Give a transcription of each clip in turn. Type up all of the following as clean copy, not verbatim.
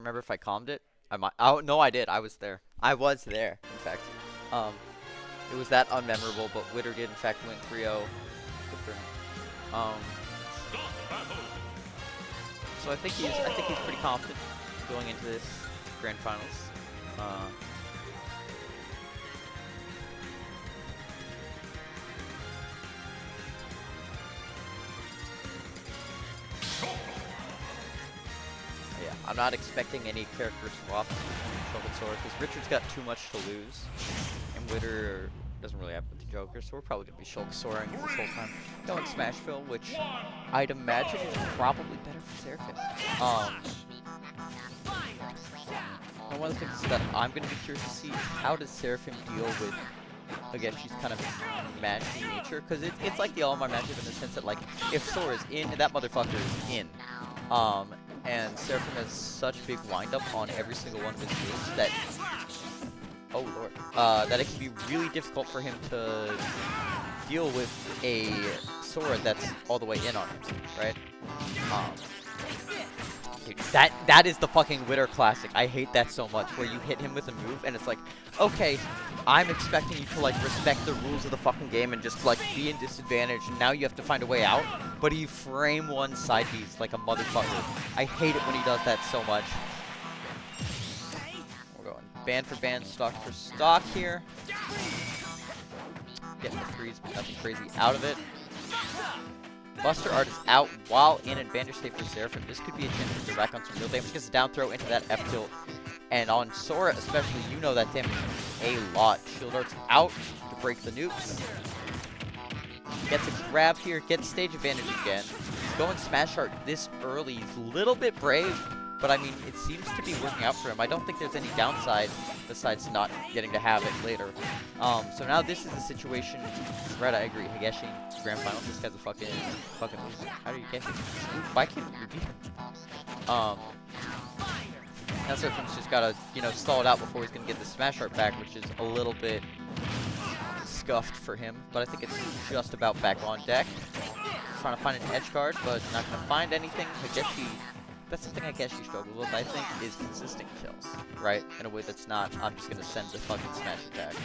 remember if I calmed it. I might. Oh no, I did. I was there. I was there. In fact, it was that unmemorable. But Witter did in fact win 3-0. Good for him. So I think he's pretty confident going into this grand finals. Yeah, I'm not expecting any character swap Shulk and Sora because Richard's got too much to lose, and Witter doesn't really have with the Joker, so we're probably gonna be Shulk Soaring this whole time. Going Smashville, which I'd imagine is probably better for Seraphim. And one of the things that I'm gonna be curious to see is how does Seraphim deal with, I guess she's kind of matchy nature, because it's like the All-My matchup in the sense that like if Sora's in, that motherfucker is in. And Seraphim has such big wind-up on every single one of his moves that, oh lord, that it can be really difficult for him to deal with a Sora that's all the way in on him, right? Dude, that is the fucking Witter classic. I hate that so much, where you hit him with a move and it's like, okay, I'm expecting you to like respect the rules of the fucking game and just like be in disadvantage, and now you have to find a way out, but he frame one side B's like a motherfucker. I hate it when he does that so much. We're going band for band, stock for stock here. Getting the freeze, but nothing crazy out of it. Buster Art is out while in advantage state for Seraphim. This could be a chance to go back on some real damage. Gets a down throw into that F tilt. And on Sora especially, you know that damage a lot. Shield Art's out to break the nukes. Gets a grab here, gets stage advantage again. Going Smash Art this early is a little bit brave, but I mean, it seems to be working out for him. I don't think there's any downside besides not getting to have it later. So now this is the situation. Right, I agree. Hageshi, grand finals. This guy's a fucking loser. How do you get him? Why can't you beat him? Now Seraphim's just gotta, you know, stall it out before he's gonna get the Smash Art back, which is a little bit scuffed for him. But I think it's just about back on deck. Trying to find an edge guard, but not gonna find anything. Hageshi. That's something I guess you struggle with, I think, is consistent kills, right? In a way that's not, I'm just going to send the fucking smash attack.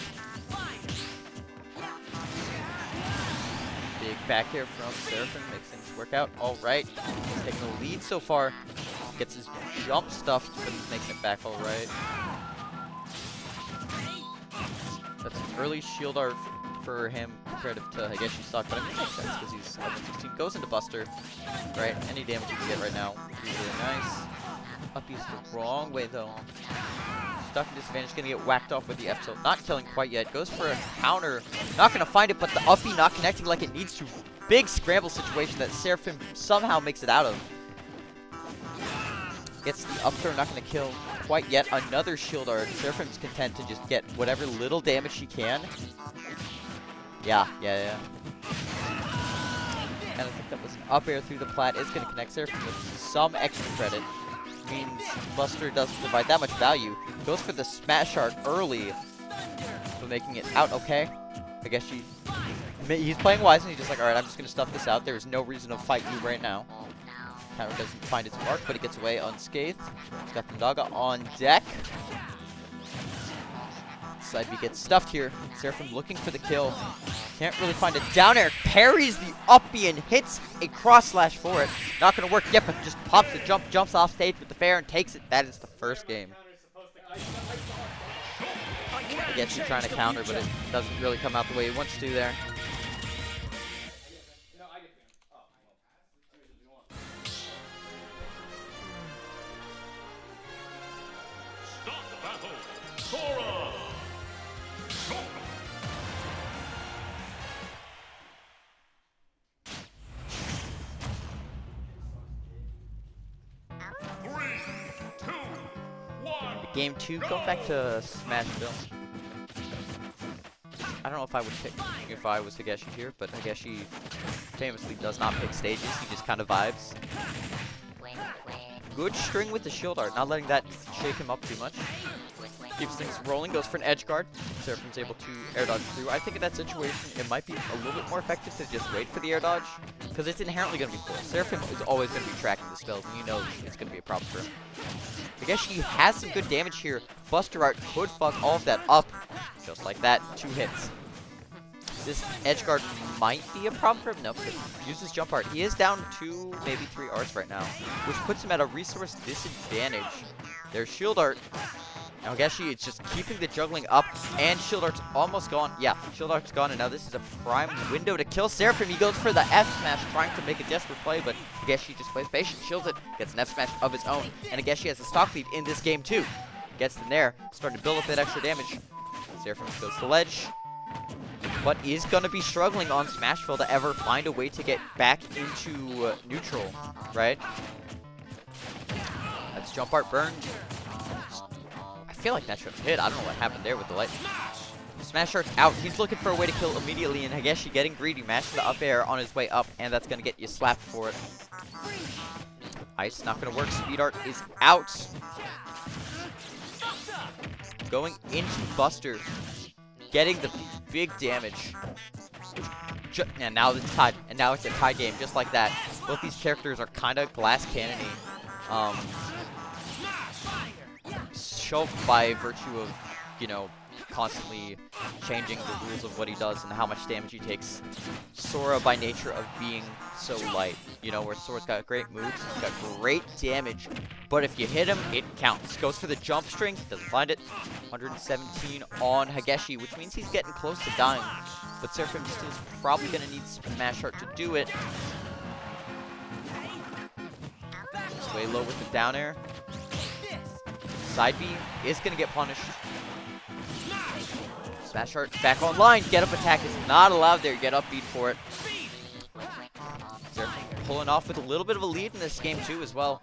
Big back here from Seraphim, makes things work out. All right, he's taking the lead so far. Gets his jump stuffed, but he's making it back all right. That's an early shield art for him comparative to Hageshi stock, but I mean, it makes sense because he's level 16. Goes into Buster, right? Any damage you can get right now would be really nice. Uppy's the wrong way though. Stuck in disadvantage, gonna get whacked off with the F tilt. Not killing quite yet. Goes for a counter. Not gonna find it, but the Uppy not connecting like it needs to. Big scramble situation that Seraphim somehow makes it out of. Gets the up throw, not gonna kill quite yet. Another shield art. Seraphim's content to just get whatever little damage she can. Yeah. And I think that was an up air through the plat. It's going to connect Seraphim with some extra credit. Means Buster doesn't provide that much value. Goes for the Smash Art early, but making it out okay. I guess he's playing wise and he's just like, alright, I'm just going to stuff this out. There is no reason to fight you right now. Counter doesn't find its mark, but it gets away unscathed. He's got the Daga on deck. Side B gets stuffed here. Seraphim looking for the kill. Can't really find a down air. Parries the uppy and hits a cross slash for it. Not going to work yet, but just pops the jump, jumps off stage with the fair and takes it. That is the first game. I guess he's trying to counter, but it doesn't really come out the way he wants to there. Sora! Game 2, going back to Smashville. I don't know if I would pick if I was Hageshi here, but Hageshi famously does not pick stages, he just kind of vibes. Good string with the shield art, not letting that shake him up too much. Keeps things rolling, goes for an edge guard. Seraphim's able to air dodge through. I think in that situation, it might be a little bit more effective to just wait for the air dodge, because it's inherently going to be forced. Seraphim is always going to be tracking the spells, and you know it's going to be a problem for him. Hageshi has some good damage here. Buster Art could fuck all of that up. Just like that, 2 hits. This edge guard might be a problem for him. Nope, uses jump art. He is down 2, maybe 3 arts right now, which puts him at a resource disadvantage. There's shield art. Now Hageshi is just keeping the juggling up, and shield art's almost gone. Yeah, shield art's gone, and now this is a prime window to kill Seraphim. He goes for the F smash, trying to make a desperate play, but Hageshi just plays patient, shields it, gets an F smash of his own, and Hageshi has a stock lead in this game too. Gets in there, starting to build up that extra damage. Seraphim goes to ledge, but is going to be struggling on Smashville to ever find a way to get back into neutral, right? That's jump art burned. I feel like that should have hit. I don't know what happened there with the light. Smash art's out. He's looking for a way to kill immediately, and Hageshi getting greedy, mashing the up air on his way up, and that's going to get you slapped for it. Ice not going to work. Speed art is out. Going into Buster. Getting the big damage. And now it's tied. And now it's a tie game, just like that. Both these characters are kind of glass cannon-y. Shulk, by virtue of, you know, constantly changing the rules of what he does and how much damage he takes. Sora, by nature of being so light, you know, where Sora's got great moves, he's got great damage, but if you hit him, it counts. Goes for the jump string, doesn't find it. 117 on Hageshi, which means he's getting close to dying, but Seraphim still is probably going to need Smash Art to do it. It's way low with the down air. Side B is going to get punished. Smash Art back online. Get up attack is not allowed there. Get up beat for it. They're pulling off with a little bit of a lead in this game too as well.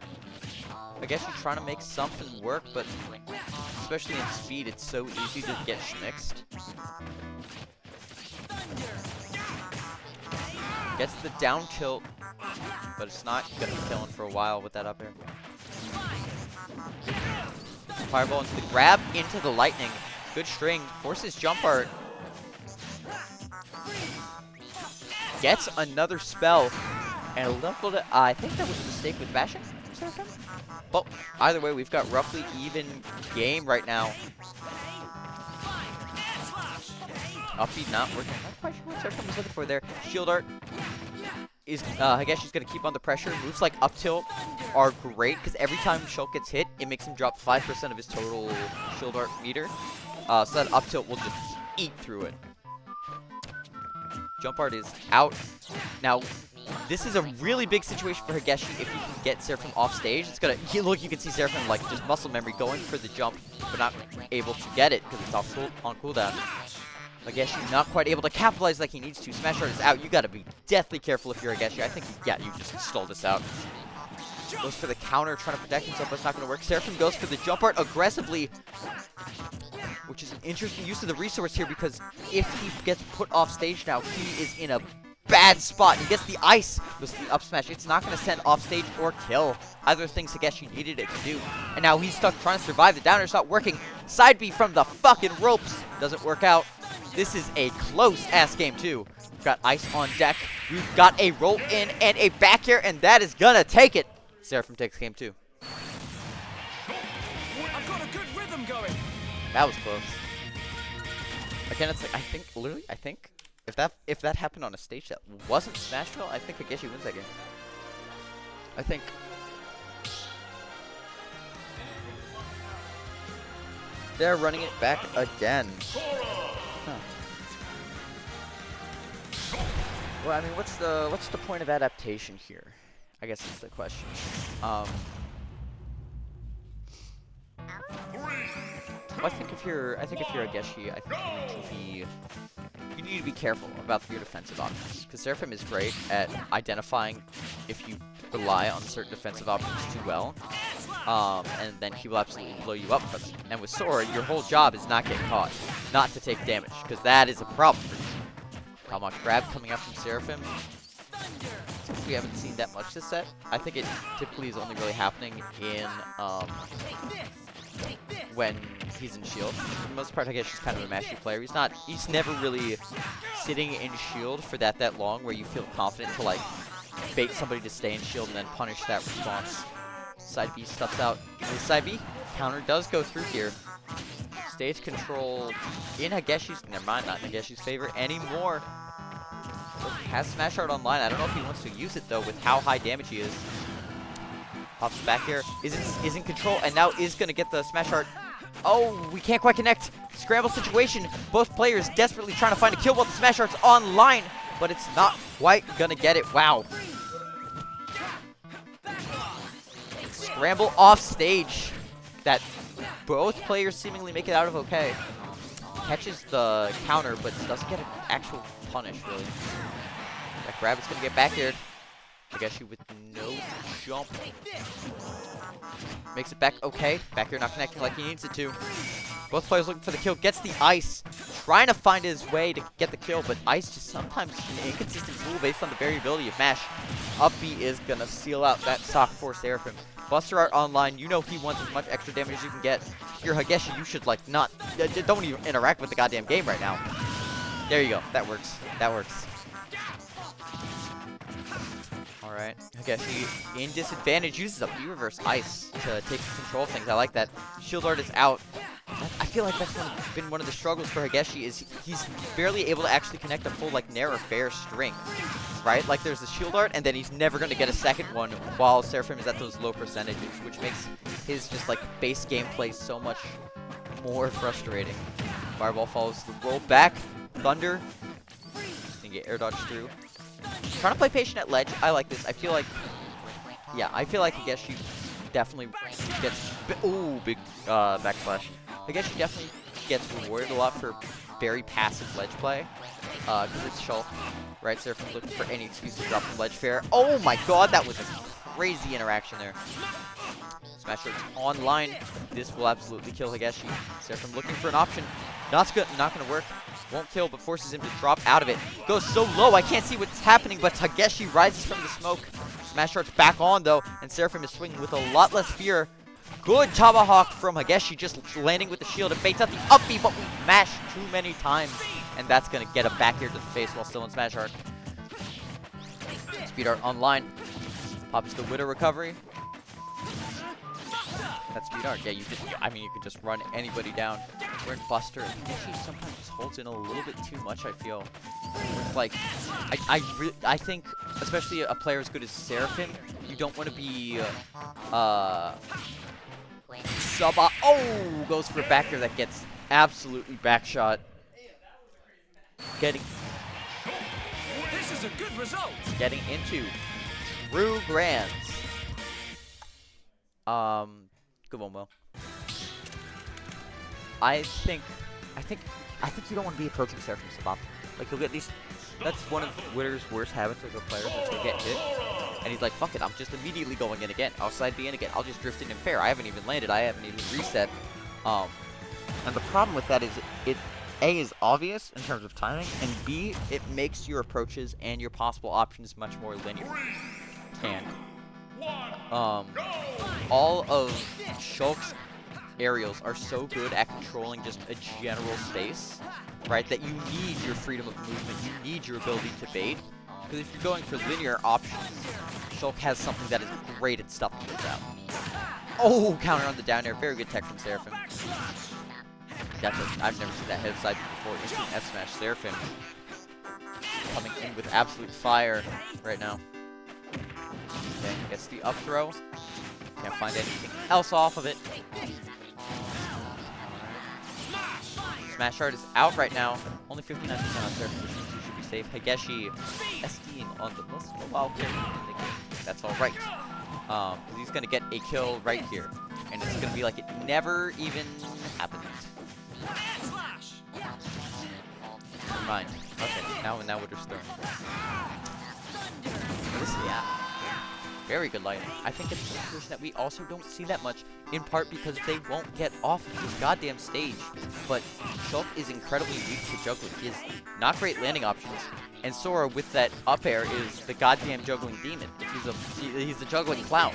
I guess you're trying to make something work, but especially in speed, it's so easy to get schmixed. Gets the down tilt, but it's not going to be killing for a while with that up air. Fireball into the grab, into the lightning. Good string. Forces jump art. Gets another spell. And a little bit, I think that was a mistake with bashing. But either way, we've got roughly even game right now. Upbeat not working. Not quite sure what Seraphim was looking for there. Shield art is, Hageshi's going to keep on the pressure. Moves like up tilt are great because every time Shulk gets hit, it makes him drop 5% of his total shield art meter. So that up tilt will just eat through it. Jump art is out. Now, this is a really big situation for Hageshi if he can get Seraphim off stage. It's gonna, look, you can see Seraphim like just muscle memory going for the jump, but not able to get it because it's off on cooldown. Hageshi not quite able to capitalize like he needs to. Smash Art is out. You gotta be deathly careful if you're Hageshi. I think, yeah, you just stole this out. Goes for the counter, trying to protect himself, but it's not gonna work. Seraphim goes for the jump art aggressively, which is an interesting use of the resource here because if he gets put off stage now, he is in a bad spot. He gets the ice, goes to the up smash. It's not going to send off stage or kill. Either things Hageshi needed it to do. And now he's stuck trying to survive. The downer's not working. Side B from the fucking ropes. Doesn't work out. This is a close-ass game, too. We've got ice on deck. We've got a roll in and a back air, and that is going to take it. Seraphim takes game 2. I've got a good rhythm going. That was close. Again, it's like, I think, if that happened on a stage that wasn't Smashville, I think Hageshi wins that game. I think. They're running it back again. Huh. Well, I mean, what's the point of adaptation here? I guess that's the question. Well, I think if you're Hageshi, I think you need to be careful about your defensive options, because Seraphim is great at identifying if you rely on certain defensive options too well, and then he will absolutely blow you up for them. And with Sora, your whole job is not get caught, not to take damage, because that is a problem for you. Tomahawk grab coming up from Seraphim. We haven't seen that much this set. I think it typically is only really happening in when he's in shield. For the most part, I guess he's kind of a mastery player. He's never really sitting in shield for that long where you feel confident to like bait somebody to stay in shield and then punish that response. Side B stuffs out. Side B counter does go through here. Stage control in Hageshi's, never mind, not in Hageshi's favor anymore. Has Smash Art online. I don't know if he wants to use it though with how high damage he is. Pops back here, is in control, and now is gonna get the Smash Art. Oh, we can't quite connect. Scramble situation. Both players desperately trying to find a kill while the Smash Art's online, but it's not quite gonna get it. Wow. Scramble off stage. That both players seemingly make it out of okay. Catches the counter, but doesn't get an actual punish, really. That grab is gonna get back here. Hageshi with no jump. Makes it back okay. Back here not connecting like he needs it to. Both players looking for the kill. Gets the ice. Trying to find his way to get the kill, but ice just sometimes an inconsistent tool based on the variability of Mash. Up B is gonna seal out that stock for Seraphim. Buster Art online, you know he wants as much extra damage as you can get. If you're Hageshi, you should like not, don't even interact with the goddamn game right now. There you go. That works. That works. Alright, Hageshi in disadvantage, uses a B-reverse ice to take control of things. I like that. Shield Art is out. I feel like that's been one of the struggles for Hageshi, is he's barely able to actually connect a full, like, Nair or fair string. Right? Like, there's the Shield Art, and then he's never going to get a second one while Seraphim is at those low percentages, which makes his just, like, base gameplay so much more frustrating. Fireball follows the roll back. Thunder. Just gonna get air dodge through. Trying to play patient at ledge. I like this. I feel like, yeah, I feel like Hageshi definitely gets, ooh, big backslash. Hageshi definitely gets rewarded a lot for very passive ledge play, because it's Shulk, right? Seraphim's looking for any excuse to drop from ledge fair. Oh my god, that was a crazy interaction there. Smash Art's online. This will absolutely kill Hageshi. Seraphim looking for an option. Not gonna work. Won't kill, but forces him to drop out of it. Goes so low, I can't see what's happening, but Hageshi rises from the smoke. Smash Art's back on, though, and Seraphim is swinging with a lot less fear. Good tomahawk from Hageshi, just landing with the shield. It baits out the up B, but we mash too many times, and that's going to get him back here to the face while still in Smash Art. Speed Art online. Pops the Widow recovery. That's Speed Art. Yeah, you could just run anybody down. We're in Buster. Hageshi sometimes just holds in a little bit too much, I feel. Like, I think, especially a player as good as Seraphim, you don't want to be, oh, goes for a back air that gets absolutely backshot. Getting This is a good result. Getting into True Grands. Good one, Will. I think you don't want to be approaching Seraphim so often. Like, he'll get these. That's one of Witter's worst habits as a player, is to get hit. And he's like, fuck it, I'm just immediately going in again. I'll side B in again. I'll just drift in and fair. I haven't even landed. I haven't even reset. And the problem with that is it A, is obvious in terms of timing, and B, it makes your approaches and your possible options much more linear. And all of Shulk's aerials are so good at controlling just a general space, right, that you need your freedom of movement, you need your ability to bait, because if you're going for linear options, Shulk has something that is great at stuffing those out. Oh, counter on the down air, very good tech from Seraphim. I've never seen that head side before. Instant F smash. Seraphim coming in with absolute fire right now. Okay, gets the up throw. Can't find anything else off of it. Smash Art is out right now. Only 59% on Seraphim, which means you should be safe. Hageshi SDing on the most mobile character in the game. That's alright. Because he's going to get a kill right here. And it's going to be like it never even happened. Never mind. Okay, now Widow's thrown. Yeah. Very good lighting. I think it's a position that we also don't see that much, in part because they won't get off of this goddamn stage. But Shulk is incredibly weak to juggling. He has not great landing options. And Sora, with that up air, is the goddamn juggling demon. He's a juggling clown.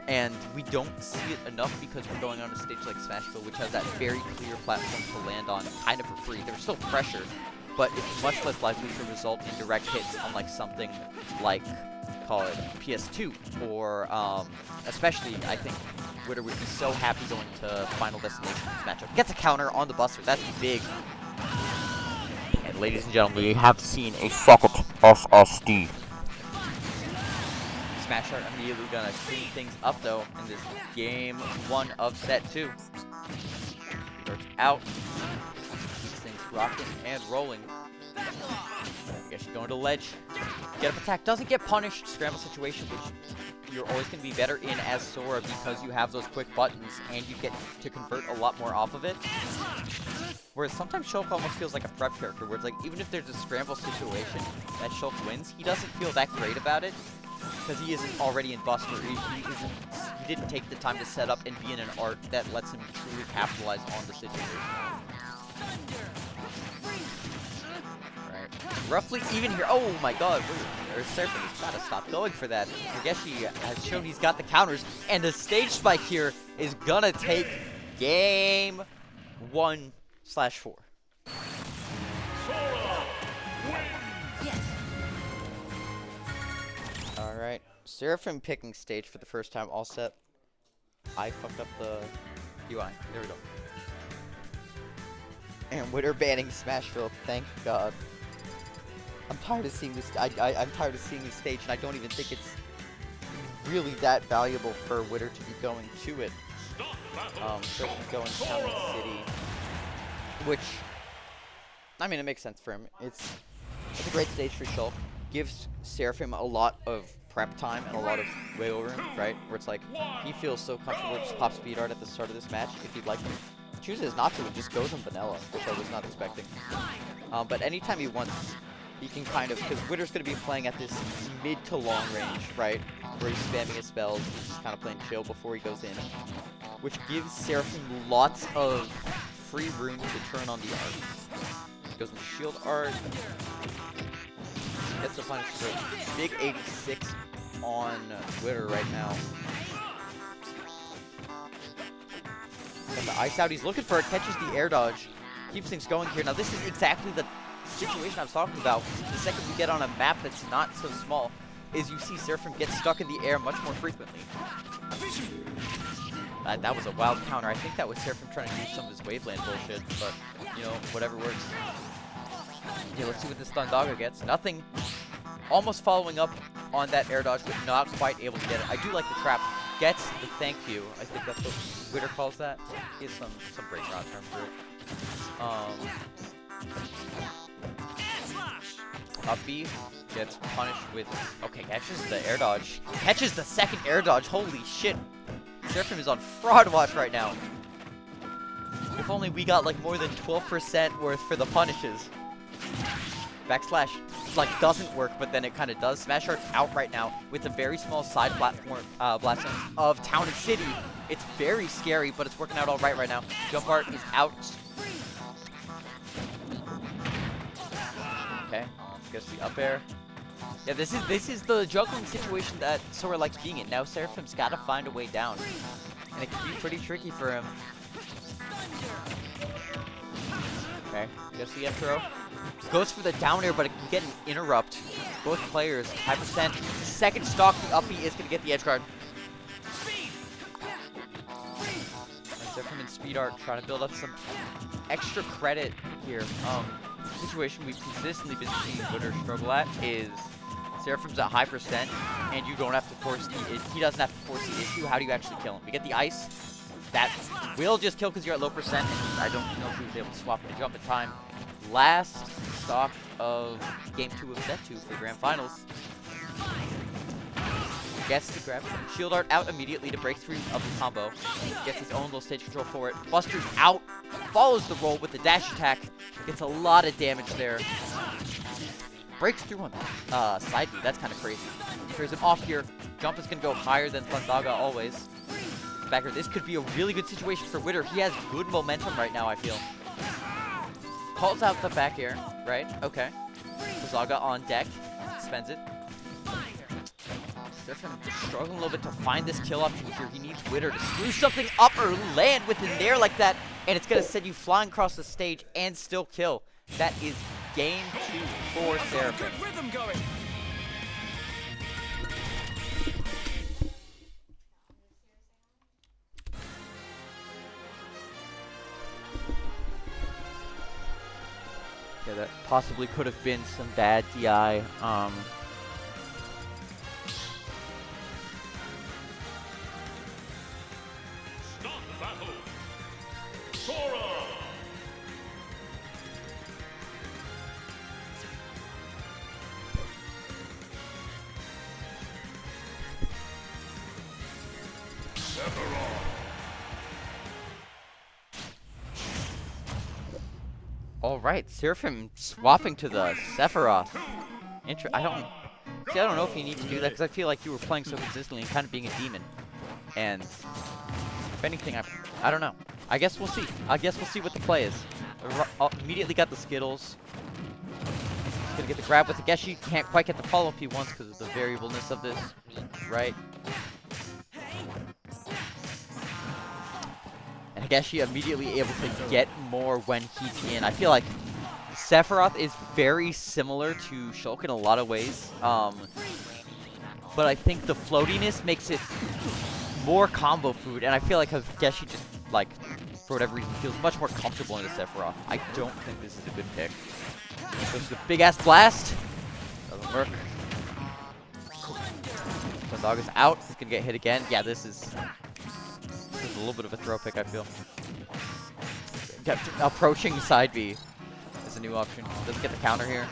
And we don't see it enough because we're going on a stage like SmashFest, which has that very clear platform to land on kind of for free. There's still pressure, but it's much less likely to result in direct hits, unlike something like call it PS2, or especially I think Witter would be so happy going to Final Destination in this matchup. Gets a counter on the Buster. That's big. And ladies and gentlemen, we have seen a second SSD. SmashFest immediately gonna clean things up though in this game 1 of set 2. Starts out, keeps things rocking and rolling. Hageshi going to ledge, get up attack, doesn't get punished. Scramble situation, which you're always gonna be better in as Sora because you have those quick buttons and you get to convert a lot more off of it. Whereas sometimes Shulk almost feels like a prep character, where it's like even if there's a scramble situation that Shulk wins, he doesn't feel that great about it. Because he isn't already in Buster, he didn't take the time to set up and be in an art that lets him truly capitalize on the situation. Right, roughly even here. Oh my God, Seraphim has got to stop going for that. Hageshi has shown he's got the counters, and the stage spike here is gonna take game 1/4. Alright, Seraphim picking stage for the first time, all set. I fucked up the UI. There we go. And Witter banning SmashFest, thank God. I'm tired of seeing this. I'm tired of seeing this stage, and I don't even think it's really that valuable for Witter to be going to it. Certainly going to Town City, which, I mean, it makes sense for him. It's a great stage for Shulk. Gives Seraphim a lot of prep time and a lot of wiggle room, right? Where it's like, he feels so comfortable to just pop speed art at the start of this match if he'd like to. Chooses not to and just goes on vanilla, which I was not expecting. But anytime he wants, he can kind of, because Witter's going to be playing at this mid to long range, right? Where he's spamming his spells, he's just kind of playing chill before he goes in. Which gives Seraphim lots of free room to turn on the art. Goes into shield art. Gets the punish for big 86 on Witter right now. Got the ice out. He's looking for it. Catches the air dodge. Keeps things going here. Now this is exactly the situation I was talking about. The second you get on a map that's not so small, is you see Seraphim get stuck in the air much more frequently. That was a wild counter. I think that was Seraphim trying to do some of his waveland bullshit, but, you know, whatever works. Yeah, let's see what this Thundaga gets. Nothing. Almost following up on that air dodge, but not quite able to get it. I do like the trap. Gets the thank you. I think that's what Witter calls that. He has some breakout term for it. Up B gets punished with, okay, catches the air dodge. Catches the second air dodge. Holy shit. Seraphim is on fraud watch right now. If only we got like more than 12% worth for the punishes. Backslash like doesn't work, but then it kind of does. Smash Art's out right now with a very small side platform blast zone of Town and City. It's very scary, but it's working out all right now. Jump Art is out. Okay, gets the up air. Yeah, this is the juggling situation that Sora likes being in. Now Seraphim's got to find a way down, and it can be pretty tricky for him. Okay, gets the F throw. Goes for the down air, but it can get an interrupt. Both players, high percent. Second stock, the up B is going to get the edge guard. And Seraphim in speed art trying to build up some extra credit here. Situation we've consistently been seeing Witter struggle at is Seraphim's at high percent, and you don't have to force the, he doesn't have to force the issue. How do you actually kill him? We get the ice. That will just kill because you're at low percent, and I don't know if he was able to swap the jump in time. Last stock of game 2 of set 2 for grand finals. Gets to grab shield art out immediately to break through of the combo. Gets his own little stage control for it. Buster's out. Follows the roll with the dash attack. Gets a lot of damage there. Breaks through on side B. That's kind of crazy. Clears him off here. Jump is going to go higher than Thundaga always. Backer, this could be a really good situation for Witter. He has good momentum right now, I feel. Calls out the back air, right? Okay. Thundaga on deck. Spends it. Seraphim struggling a little bit to find this kill option here. He needs Witter to screw something up or land with an air like that, and it's going to send you flying across the stage and still kill. That is game 2 for Seraphim. Yeah, that possibly could have been some bad DI. Start the battle. Sora. Sephiroth. All right, Seraphim swapping to the Sephiroth. I don't know if you need to do that because I feel like you were playing so consistently and kind of being a demon. And if anything, I don't know. I guess we'll see. I guess we'll see what the play is. Immediately got the Skittles. He's gonna get the grab with Hageshi. Can't quite get the follow-up he wants because of the variableness of this, right? And Hageshi immediately able to get more when he's in. I feel like Sephiroth is very similar to Shulk in a lot of ways. But I think the floatiness makes it more combo food, and I feel like Hageshi just, like, for whatever reason, feels much more comfortable into Sephiroth. I don't think this is a good pick. Goes to the big-ass blast. Doesn't work. The dog is out. He's gonna get hit again. Yeah, this is a little bit of a throw pick, I feel. Kept approaching side B is a new option. Doesn't get the counter here.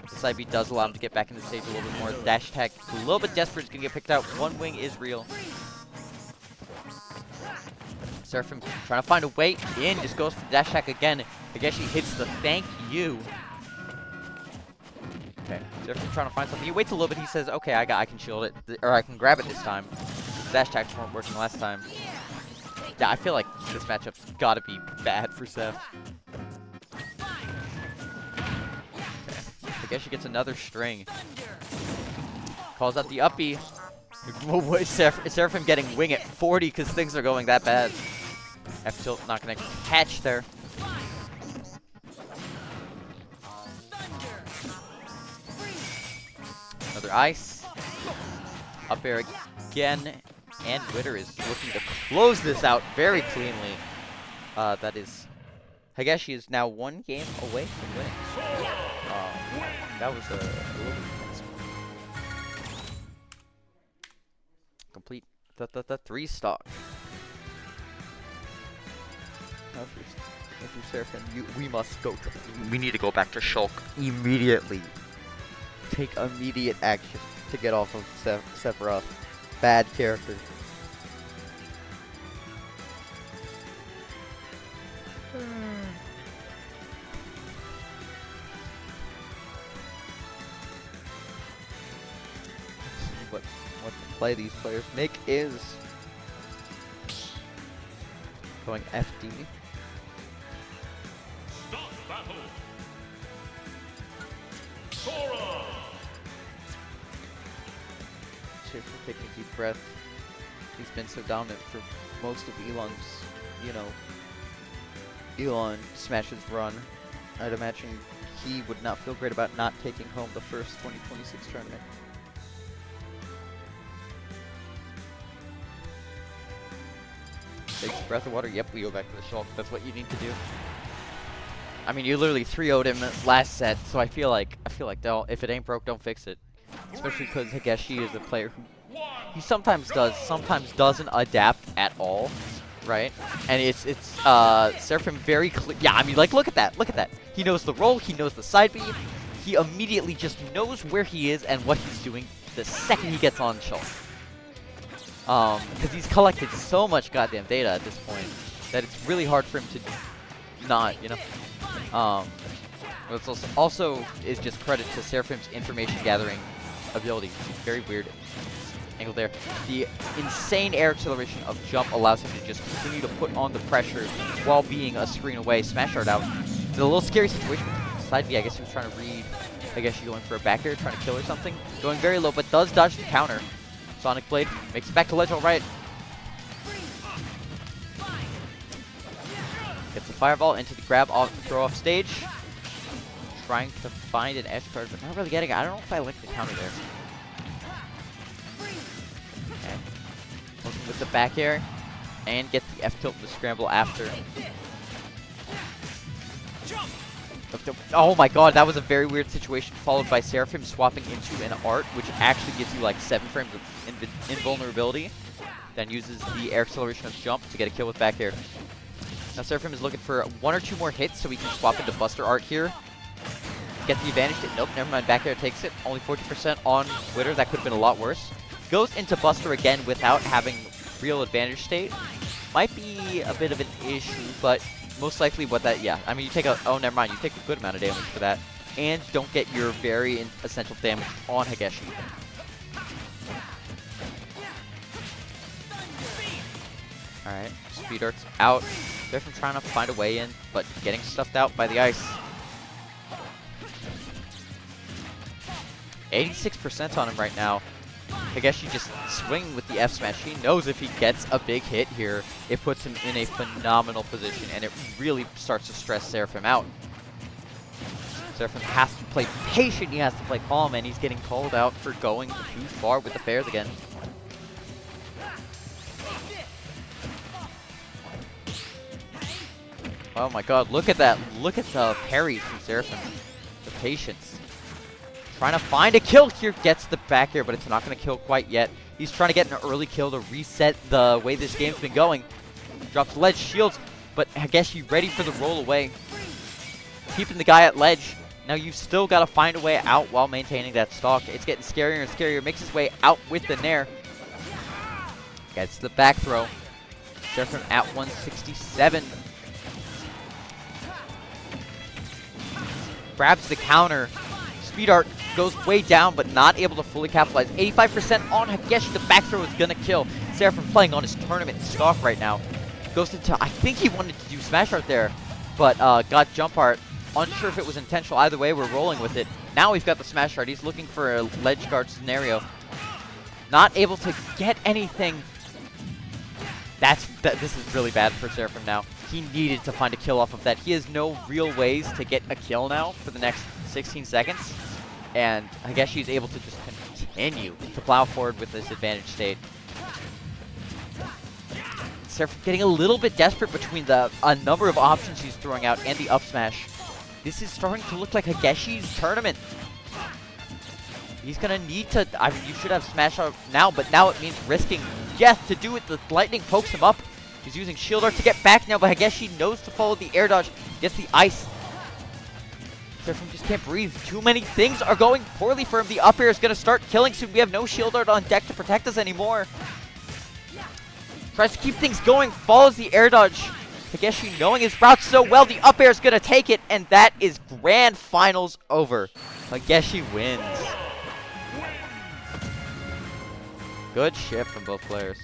The side B does allow him to get back in the stage a little bit more. The dash attack, a little bit desperate, is gonna get picked out. One wing is real. Seraphim trying to find a way in, just goes for the dash attack again. I guess he hits the thank you. Okay, Seraphim trying to find something. He waits a little bit. He says, "Okay, I can shield it, or I can grab it this time." The dash attacks weren't working last time. Yeah, I feel like this matchup's gotta be bad for Seth. Okay. I guess she gets another string. Calls out the uppy. Seraphim getting wing at 40 because things are going that bad. F tilt not gonna catch there. Another ice. Up air again. And Witter is looking to close this out very cleanly. That is... Hageshi is now one game away from winning. That was a little bit close. Complete the 3-stock. If you're Seraphim, we must go to... We need to go back to Shulk immediately. Take immediate action to get off of Sephiroth. Bad character. What the play these players make is going FD. Start battle. Sora. Cheers for taking a deep breath. He's been so dominant for most of Elon's, Elon Smash's run. I'd imagine he would not feel great about not taking home the first 2026 tournament. Takes a breath of water. Yep, we go back to the Shulk. That's what you need to do. I mean, you literally 3-0'd him last set, so I feel like if it ain't broke, don't fix it. Especially because Hageshi is a player who he sometimes does, sometimes doesn't adapt at all, right? And it's Seraphim very clear. Yeah, I mean, like, look at that. He knows the role, he knows the side B. He immediately just knows where he is and what he's doing the second he gets on Shulk. Because he's collected so much goddamn data at this point that it's really hard for him to not, But it's also is just credit to Seraphim's information gathering ability. Very weird angle there. The insane air acceleration of jump allows him to just continue to put on the pressure while being a screen away. Smash art out. It's a little scary situation. Side B, I guess he was trying to read. I guess she's going for a back air, trying to kill or something. Going very low, but does dodge the counter. Sonic Blade makes it back to ledge all right. Gets the fireball into the grab off, throw off stage. Trying to find an edge card, but not really getting it. I don't know if I like the counter there. Okay. Looking with the back air. And gets the F tilt to scramble after. Oh my god, that was a very weird situation, followed by Seraphim swapping into an art, which actually gives you like 7 frames of invulnerability. Then uses the air acceleration of jump to get a kill with back air. Now Seraphim is looking for 1 or 2 more hits so he can swap into Buster Art here. Get the advantage. Nope, never mind. Back air takes it. Only 40% on Twitter. That could have been a lot worse. Goes into Buster again without having real advantage state. Might be a bit of an issue, but most likely what that, yeah. I mean, you take a, oh, never mind. You take a good amount of damage for that. And don't get your very essential damage on Hageshi. Alright, Speed Art's out. Seraphim trying to find a way in, but getting stuffed out by the ice. 86% on him right now. Hageshi just swinging with the F smash. He knows if he gets a big hit here, it puts him in a phenomenal position, and it really starts to stress Seraphim out. Seraphim has to play patient, he has to play calm, and he's getting called out for going too far with the fairs again. Oh my god, look at that. Look at the parries from Seraphim. The patience. Trying to find a kill here. Gets the back air, but it's not going to kill quite yet. He's trying to get an early kill to reset the way this game's been going. Drops ledge shields, but Hageshi ready for the roll away. Keeping the guy at ledge. Now you've still got to find a way out while maintaining that stock. It's getting scarier and scarier. Makes his way out with the nair. Gets the back throw. Seraphim at 167. Grabs the counter. Speed Art goes way down, but not able to fully capitalize. 85% on Hageshi. The back throw is going to kill. Seraphim playing on his tournament stock right now. Goes into, I think he wanted to do Smash Art there, but got Jump Art. Unsure if it was intentional. Either way, we're rolling with it. Now we've got the Smash Art. He's looking for a ledge guard scenario. Not able to get anything. This is really bad for Seraphim now. He needed to find a kill off of that. He has no real ways to get a kill now for the next 16 seconds. And Hageshi is able to just continue to plow forward with this advantage state. Seraphim getting a little bit desperate between a number of options he's throwing out and the up smash. This is starting to look like Hageshi's tournament. He's going to need to, I mean, you should have Smash Out now, but now it means risking death to do it. The lightning pokes him up. He's using Shield Art to get back now, but Hageshi knows to follow the air dodge. Gets the ice. Seraphim just can't breathe. Too many things are going poorly for him. The up air is going to start killing soon. We have no Shield Art on deck to protect us anymore. Tries to keep things going. Follows the air dodge. Hageshi knowing his route so well. The up air is going to take it, and that is grand finals over. Hageshi wins. Good shit from both players.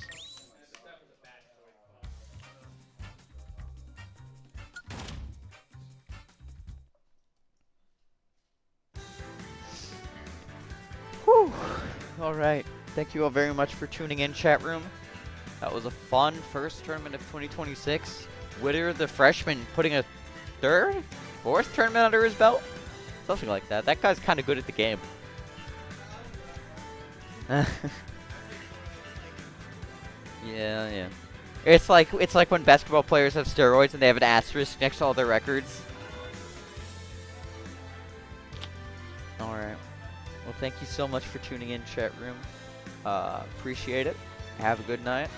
Whew. All right. Thank you all very much for tuning in, chat room. That was a fun first tournament of 2026. Whitter, the freshman, putting a fourth tournament under his belt? Something like that. That guy's kind of good at the game. Yeah. It's like when basketball players have steroids and they have an asterisk next to all their records. Alright. Well, thank you so much for tuning in, chat room. Appreciate it. Have a good night.